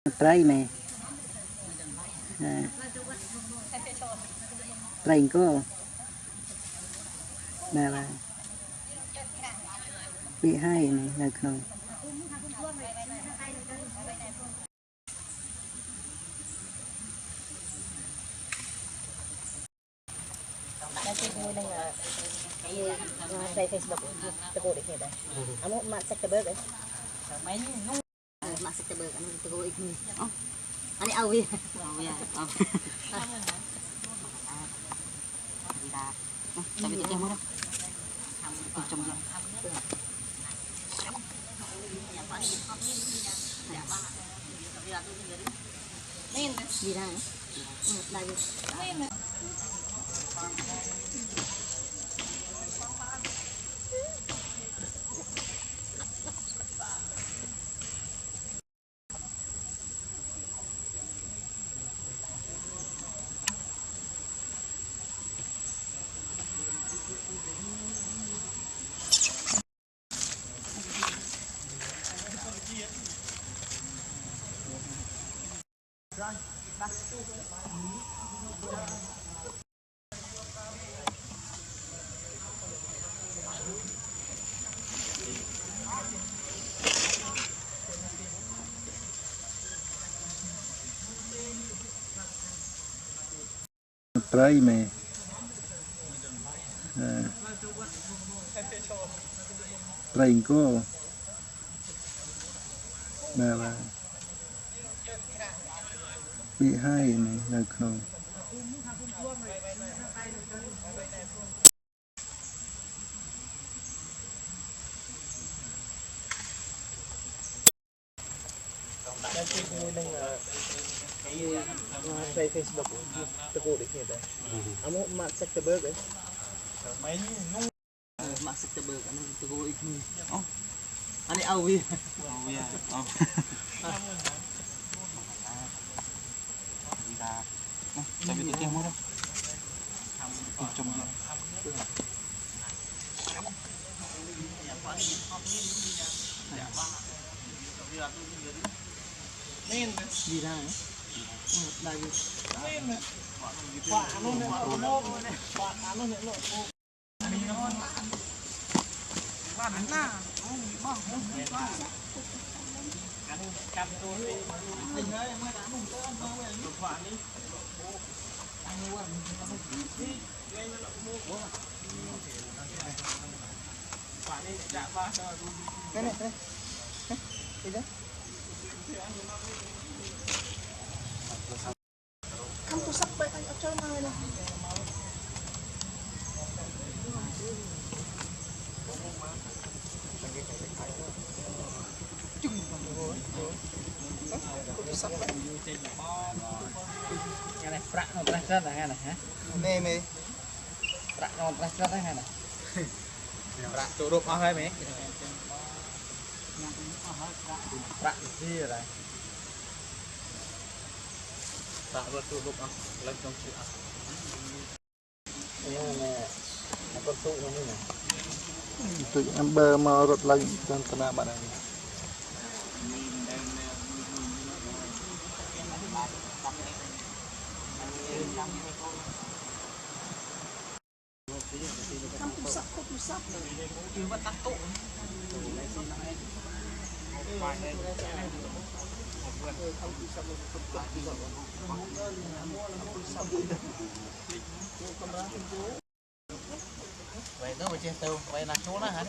Trai này trai có là bị hai này là không đây Facebook tegur deh dah. Kamu masak teber deh. Masak teber kamu tegur ini. Oh, ani awi. Awi ya. Oh. Sabi itu yang mana? Macam ni. Đi ra. Đây. trai này trai có là bị hai này là không Đây Facebook tegur deh dah. Kamu masak teber deh. Masak teber kamu tegur ini. Oh, ani awi. Awi ya. Oh. Sabi itu yang mana? Macam ni. Đi ra. Đây. Quả nó nè, quả nó nè lộ. Quả nó nè. Cầm tôi đi. Anh ơi, mới đá mùng tôm thôi. Quả đi. Anh mua đi. Đây nó mua. Quả đi chạm ba cho. Cái này đây. Đi đấy. Không tôi sắp bệnh anh ở chơi mai này. Nghe này, prak nó prak rất là nghe này hả? Mê mê. Prak nó prak rất là nghe này. Prak chỗ đục ao hay mấy? Prak gì rồi đây? Tak bertuduk lagi dong sih. Ini mana? Apa tu namanya? Itu ambil marut lagi dan kena mana ni? Kamu pusat. Buat tato. Vậy đó mà chơi tàu, vậy là chỗ đó hả?